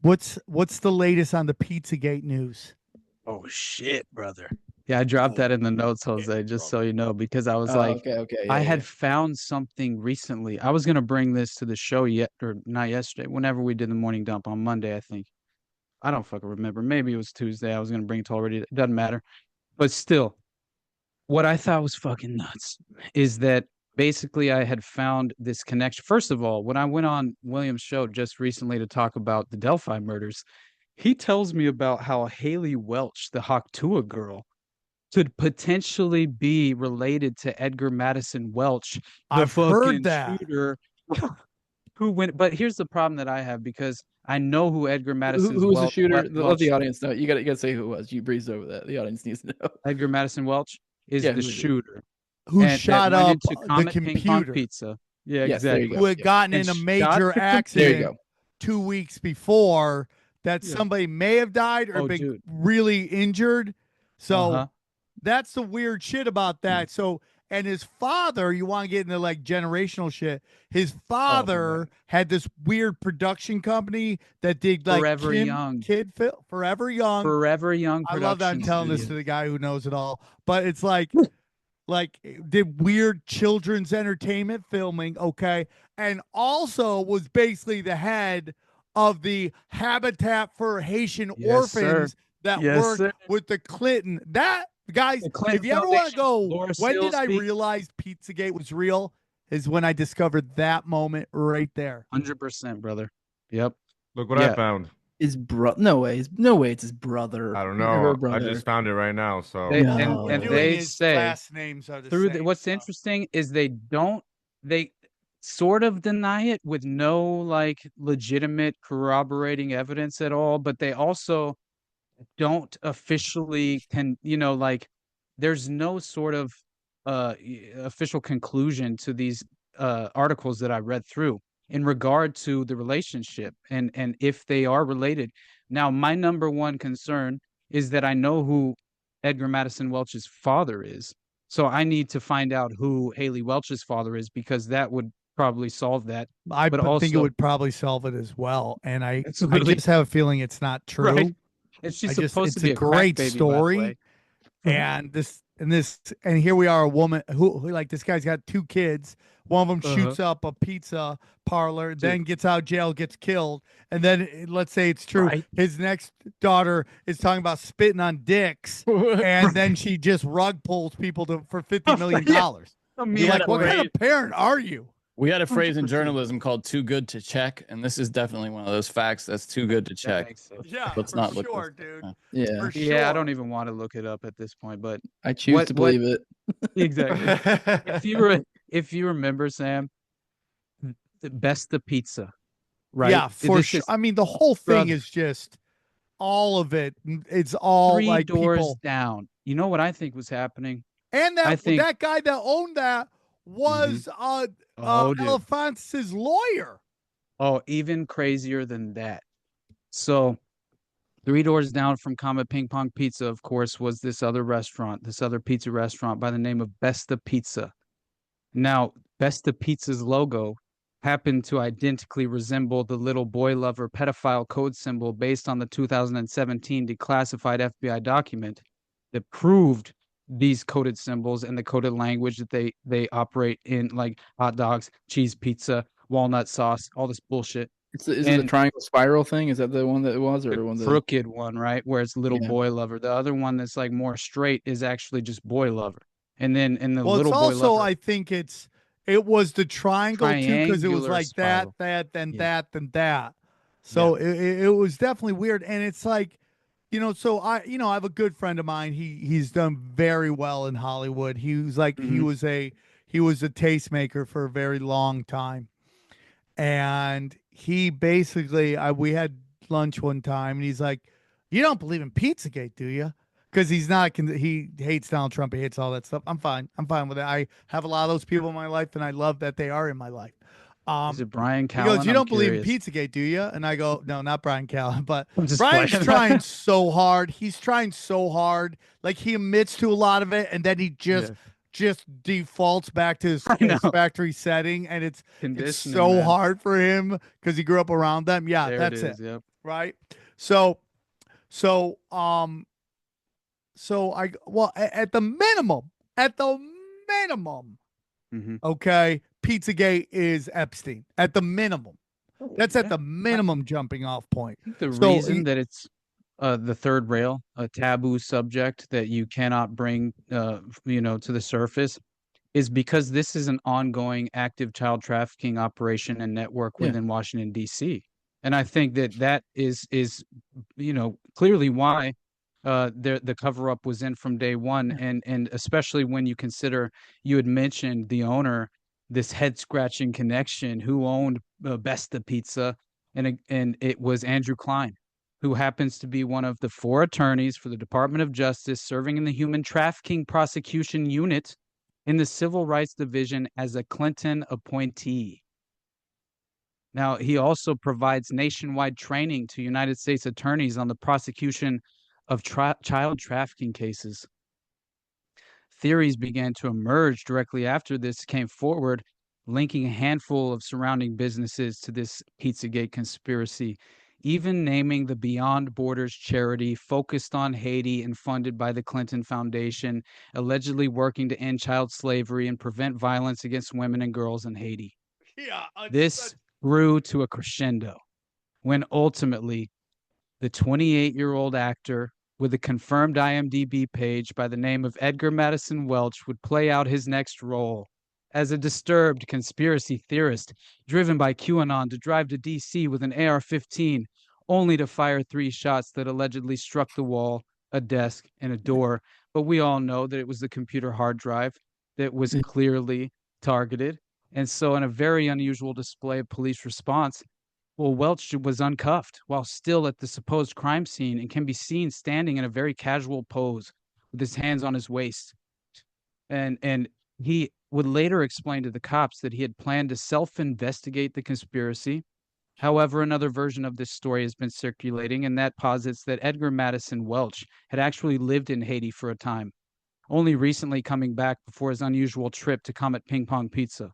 What's the latest on the Pizzagate news? Oh shit, brother. Yeah, I dropped that in the notes, Jose, just so you know, because I was like, okay, I had found something recently. I was gonna bring this to the show yet, or not yesterday, whenever we did the morning dump on Monday, I think. I don't fucking remember. Maybe it was Tuesday. I was gonna bring it to already. It doesn't matter. But still, what I thought was fucking nuts is that basically I had found this connection. First of all, when I went on William's show just recently to talk about the Delphi murders, he tells me about how Haley Welch, the Tuah girl, could potentially be related to Edgar Madison Welch, the I've heard fucking that. shooter who went. But here's the problem that I have, because I know who Edgar Madison Who was the Welch, shooter? Welch, Let the audience know. You gotta say who it was. You breezed over that. The audience needs to know. Edgar Madison Welch is Yeah, the who is it? shooter Who and that shot went up into the Comet Ping Pong computer? Pizza. Yeah, Yes, there you exactly. go. Who had gotten And in a shot major the accident There you go. 2 weeks before that Yeah. somebody may have died or Oh, been dude. really injured. So Uh-huh. that's the weird shit about that. So, and his father, you want to get into like generational shit. His father man. had this weird production company that did like Forever Young. kid film, Forever Young. Forever Young I love that I'm Productions telling this to Studios. the guy who knows it all, but it's like did weird children's entertainment filming, okay, and also was basically the head of the Habitat for Haitian Yes, sir. Orphans that Yes, worked sir. with the Clinton. That guys, The Clinton if you ever want to Foundation, go, Laura when did I Silsby. realize Pizzagate was real? Is when I discovered that moment right there. 100%, brother. Yep. Look what Yeah. I found. His bro? No way. No way. It's his brother. I don't Never know. I brother. just found it right now. So They, No. and Doing they his say last names are the through same what's stuff. interesting is they sort of deny it with no like legitimate corroborating evidence at all, but they also don't officially like there's no sort of official conclusion to these articles that I read through in regard to the relationship and if they are related. Now, my number one concern is that I know who Edgar Madison Welch's father is. So I need to find out who Haley Welch's father is, because that would probably solve that. I But think it also- would probably solve it as well. And I Absolutely. just have a feeling it's not true. Right. And she's supposed to it's be a crack great baby, by the story. way. And here we are, a woman who like this guy's got 2 kids. One of them shoots up a pizza parlor, then gets out of jail, gets killed, and then let's say it's true. Right. His next daughter is talking about spitting on dicks, and then she just rug pulls people for $50 million. I You're like, what kind of parent are you? We had a phrase in 100%. journalism called "too good to check," and this is definitely one of those facts that's too good to That check. makes sense. Yeah, Let's for not look sure, this dude. up. Yeah, For Yeah, I sure. don't even want to look it up at this point, but I choose What- to believe it. exactly. if you remember, Sam, the best the pizza, right? Yeah, for This sure. is I mean, the whole thing brother. is just all of it. It's all 3 like doors people. down. You know what I think was happening? And I think- that guy that owned that was Oh, dude. Elefante's lawyer. Oh, even crazier than that. So 3 doors down from Comet Ping Pong Pizza, of course, was this other pizza restaurant by the name of Besta Pizza. Now, Besta Pizza's logo happened to identically resemble the little boy lover pedophile code symbol based on the 2017 declassified FBI document that proved these coded symbols and the coded language that they operate in, like hot dogs, cheese pizza, walnut sauce, all this bullshit. Is it the And- triangle spiral thing? Is that the one that it was, or The one that? crooked one, right? Where it's little Yeah. boy lover. The other one that's like more straight is actually just boy lover. And then in the Well, little it's boy also, lover. I think it was the triangle too, because it was Triangular like spiral. that, then Yeah. that, then that. So it was definitely weird. And it's like, so I have a good friend of mine. He's done very well in Hollywood. He was like, he Mhm. was a tastemaker for a very long time. And he basically, we had lunch one time, and he's like, "You don't believe in Pizzagate, do you?" Because he hates Donald Trump. He hates all that stuff. I'm fine with it. I have a lot of those people in my life, and I love that they are in my life. Is it Brian He Callen? goes, "You I'm don't believe in curious. Pizzagate, do you?" And I go, "No, not Brian Callen, but I'm just Brian's playing. trying so hard. He's trying so hard. Like, he admits to a lot of it, and then he just defaults back to his I know. factory setting, and it's Conditioning, so man. hard for him because he grew up around them. Yeah, There that's it it. is. Yep. right? So at the minimum, okay, Pizzagate is Epstein at the minimum. That's at the minimum jumping off point. I think the reason that it's the third rail, a taboo subject that you cannot bring, to the surface, is because this is an ongoing active child trafficking operation and network within Washington, D.C. And I think that is clearly why the cover up was in from day one, and especially when you consider, you had mentioned the owner, this head scratching connection, who owned Besta Pizza, and it was Andrew Klein, who happens to be one of the 4 attorneys for the Department of Justice serving in the Human Trafficking Prosecution Unit in the Civil Rights Division as a Clinton appointee. Now, he also provides nationwide training to United States attorneys on the prosecution of child trafficking cases. Theories began to emerge directly after this came forward, linking a handful of surrounding businesses to this Pizzagate conspiracy, even naming the Beyond Borders charity focused on Haiti and funded by the Clinton Foundation, allegedly working to end child slavery and prevent violence against women and girls in Haiti. This grew to a crescendo when ultimately the 28-year-old actor with a confirmed IMDb page by the name of Edgar Madison Welch would play out his next role as a disturbed conspiracy theorist driven by QAnon to drive to D.C. with an AR-15, only to fire 3 shots that allegedly struck the wall, a desk, and a door. But we all know that it was the computer hard drive that was clearly targeted. And so, in a very unusual display of police response, Welch was uncuffed while still at the supposed crime scene and can be seen standing in a very casual pose with his hands on his waist. And he would later explain to the cops that he had planned to self-investigate the conspiracy. However, another version of this story has been circulating, and that posits that Edgar Madison Welch had actually lived in Haiti for a time, only recently coming back before his unusual trip to Comet Ping Pong Pizza.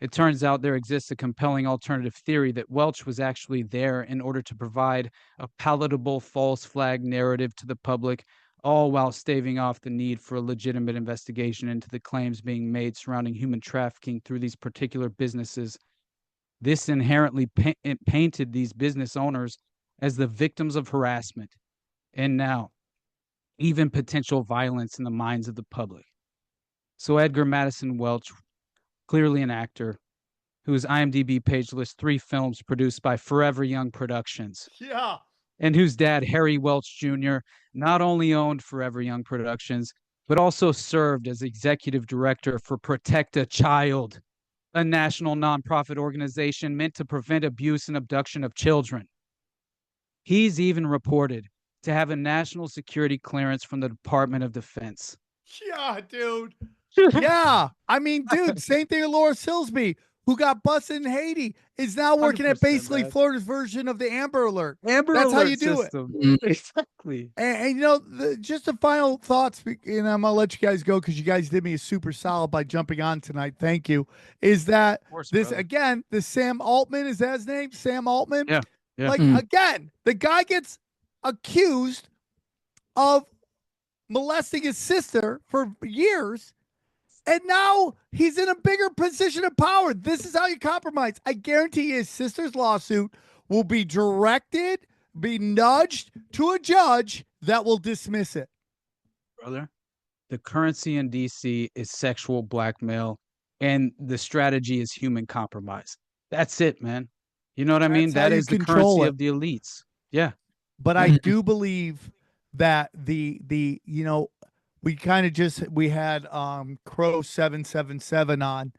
It turns out there exists a compelling alternative theory that Welch was actually there in order to provide a palatable false flag narrative to the public, all while staving off the need for a legitimate investigation into the claims being made surrounding human trafficking through these particular businesses. This inherently painted these business owners as the victims of harassment, and now even potential violence in the minds of the public. So Edgar Madison Welch, clearly an actor, whose IMDb page lists 3 films produced by Forever Young Productions. Yeah. And whose dad, Harry Welch Jr., not only owned Forever Young Productions, but also served as executive director for Protect a Child, a national nonprofit organization meant to prevent abuse and abduction of children. He's even reported to have a national security clearance from the Department of Defense. Yeah, dude. Yeah. I mean, dude, same thing with Laura Silsby, who got busted in Haiti, is now working at basically Florida's version of the Amber Alert. That's how you do it. Exactly. And just the final thoughts, and I'm going to let you guys go because you guys did me a super solid by jumping on tonight. Thank you. Is that again, the Sam Altman, is that his name? Sam Altman? Yeah. Like, again, the guy gets accused of molesting his sister for years. And now he's in a bigger position of power. This is how you compromise. I guarantee his sister's lawsuit will be nudged to a judge that will dismiss it. Brother, the currency in D.C. is sexual blackmail, and the strategy is human compromise. That's it, man. You know what I mean? That is the currency of the elites. Yeah. But I do believe that we had Crow 777 on,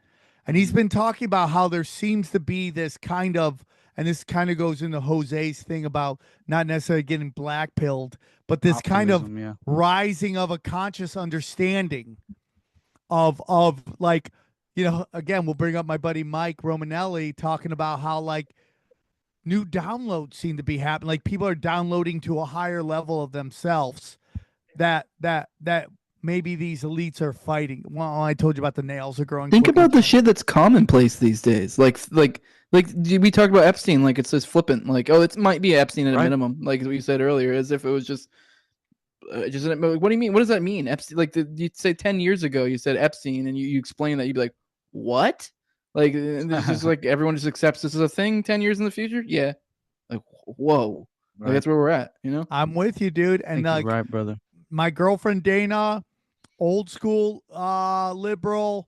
and he's been talking about how there seems to be this kind of, and this kind of goes into Jose's thing about not necessarily getting blackpilled, but this kind of rising of a conscious understanding of like, again, we'll bring up my buddy Mike Romanelli talking about how like new downloads seem to be happening. Like people are downloading to a higher level of themselves that maybe these elites are fighting. Well, I told you about the nails are growing. Think about the shit that's commonplace these days. Like Like we talked about Epstein, like it's just flippant, like, oh, it might be Epstein at a Right. minimum, like we said earlier, as if it was just what do you mean? What does that mean? Epstein, like you'd say 10 years ago, you said Epstein, and you explain that, you'd be like, what? Like it's just like everyone just accepts this as a thing 10 years in the future. Yeah, like whoa, like that's where we're at, you know. I'm with you, dude. And You're like right, brother. my girlfriend Dana, old school liberal,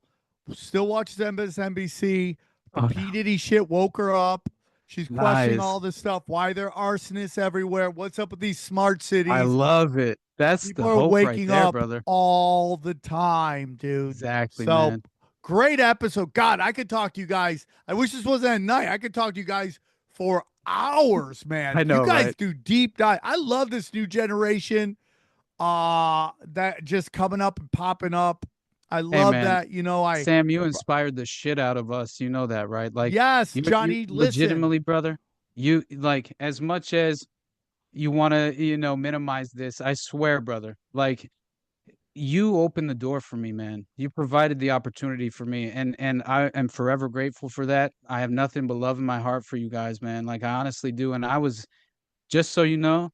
still watches MSNBC. The Oh, P. Diddy shit woke her up. She's questioning Nice. all this stuff. Why there are arsonists everywhere? What's up with these smart cities? I love it. That's People the are hope waking right there, up brother. all the time, dude. Exactly, So man. great episode. God, I could talk to you guys. I wish this wasn't at night. I could talk to you guys for hours, man. I know, you guys right? do deep dive. I love this new generation that just coming up and popping up. I love man, that. You know, Sam, you inspired the shit out of us. You know that, right? Like, yes, you Johnny, listen. legitimately, brother. You like, as much as you want to, minimize this, I swear, brother. Like, you opened the door for me, man. You provided the opportunity for me, and I am forever grateful for that. I have nothing but love in my heart for you guys, man. Like, I honestly do. And I was, just so you know,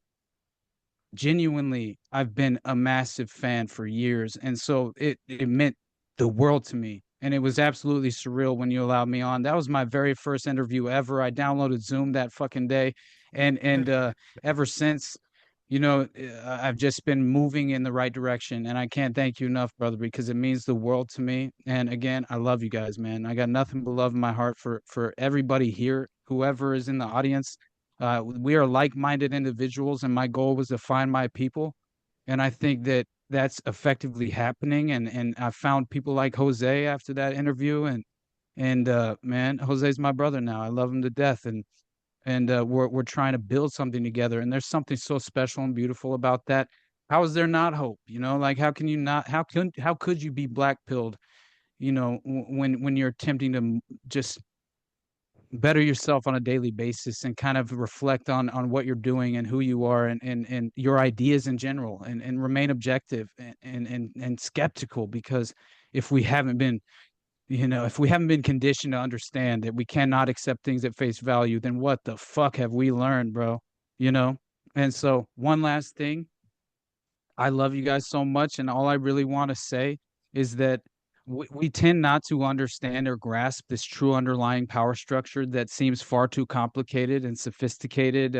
genuinely, I've been a massive fan for years, and so it meant the world to me. And it was absolutely surreal when you allowed me on. That was my very first interview ever. I downloaded Zoom that fucking day, and ever since, I've just been moving in the right direction. And I can't thank you enough, brother, because it means the world to me. And again, I love you guys, man. I got nothing but love in my heart for everybody here, whoever is in the audience. We are like-minded individuals, and my goal was to find my people. And I think that that's effectively happening. And I found people like Jose after that interview, and man, Jose's my brother now. I love him to death, and we're trying to build something together. And there's something so special and beautiful about that. How is there not hope? Like, how can you not? How could you be black pilled? When you're attempting to just better yourself on a daily basis and kind of reflect on what you're doing and who you are, and your ideas in general, and remain objective and skeptical. Because if we haven't been conditioned to understand that we cannot accept things at face value, then what the fuck have we learned, bro? And so, one last thing, I love you guys so much, and all I really want to say is that we tend not to understand or grasp this true underlying power structure that seems far too complicated and sophisticated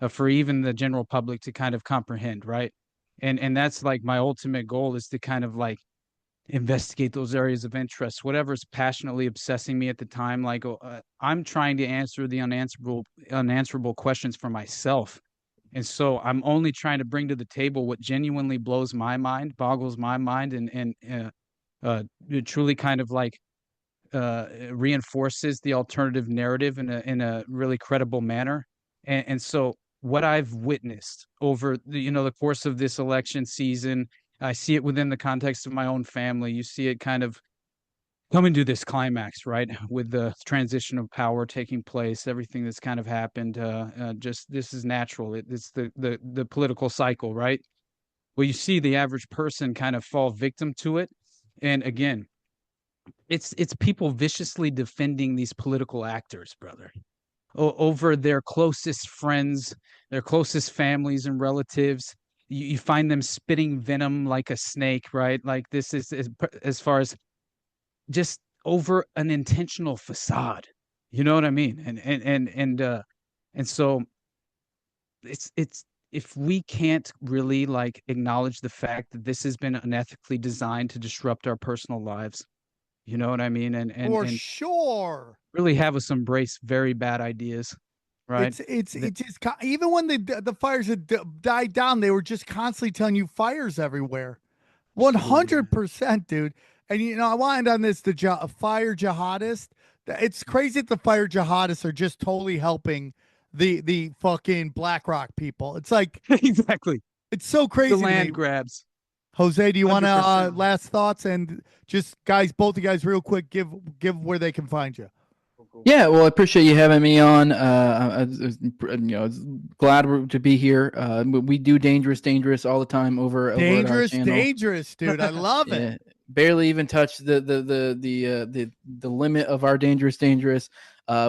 for even the general public to kind of comprehend, right? And that's like my ultimate goal, is to kind of like investigate those areas of interest, whatever's passionately obsessing me at the time. Like, I'm trying to answer the unanswerable questions for myself. And so I'm only trying to bring to the table what genuinely blows my mind, boggles my mind, and it truly kind of like reinforces the alternative narrative in a really credible manner. And so what I've witnessed over the course of this election season, I see it within the context of my own family. You see it kind of coming to this climax, right, with the transition of power taking place, everything that's kind of happened. Just this is natural. It's the political cycle, right? Well, you see the average person kind of fall victim to it. And again, it's people viciously defending these political actors, brother, over their closest friends, their closest families and relatives. You find them spitting venom like a snake, right? Like, this is as far as just over an intentional facade. You know what I mean? And so it's if we can't really like acknowledge the fact that this has been unethically designed to disrupt our personal lives, you know what I mean? For sure. Really have us embrace very bad ideas, right? It's just even when the fires had died down, they were just constantly telling you fires everywhere. 100%, dude. And I want to end on this: the fire jihadist. It's crazy that the fire jihadists are just totally helping the fucking BlackRock people. It's like exactly. It's so crazy. The land grabs. Jose, do you want to 100%. last thoughts, and just guys, both of you guys, real quick, give where they can find you. Yeah, well, I appreciate you having me on. Glad to be here. We do dangerous all the time over at our channel. Dangerous, dude. I love it. Barely even touch the limit of our dangerous.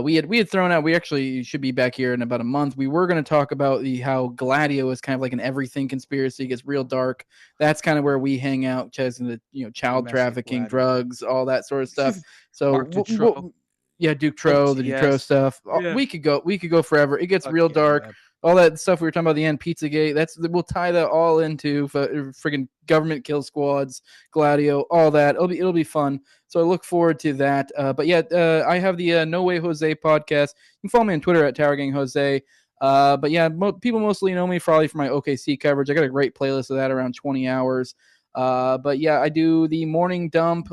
We had thrown out. We actually should be back here in about a month. We were going to talk about how Gladio is kind of like an everything conspiracy. It gets real dark. That's kind of where we hang out, chasing the child Domestic trafficking, Gladio. drugs, all that sort of stuff. So Mark Dutroux. yeah, Duke Tro, the Dutroux OTS. stuff. Yeah. We could go forever. It gets Fuck real yeah, dark. man. All that stuff we were talking about at the end, Pizzagate. We'll tie that all into friggin' government kill squads, Gladio, all that. It'll be fun. So I look forward to that. But yeah, I have the No Way Jose podcast. You can follow me on Twitter at TowerGangJose. But yeah, people mostly know me probably for my OKC coverage. I got a great playlist of that, around 20 hours. But yeah, I do the morning dump.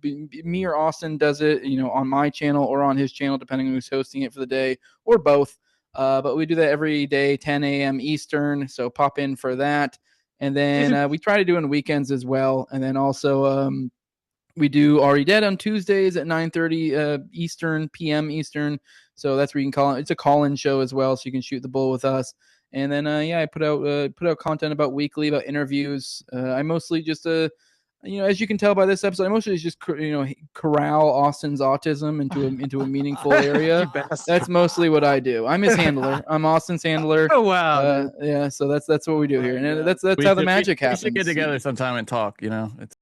Me or Austin does it, on my channel or on his channel, depending on who's hosting it for the day, or both. But we do that every day, 10 a.m. Eastern. So pop in for that. And then we try to do on weekends as well. And then also we do Already Dead on Tuesdays at 9:30 p.m. Eastern. So that's where you can call it. It's a call-in show as well, so you can shoot the bull with us. And then I put out content about interviews. I mostly just as you can tell by this episode, I mostly just corral Austin's autism into a meaningful area. That's mostly what I do. I'm his handler. I'm Austin's handler. Oh wow. Yeah, so that's what we do here, and that's how the magic happens. We should get together sometime and talk. It's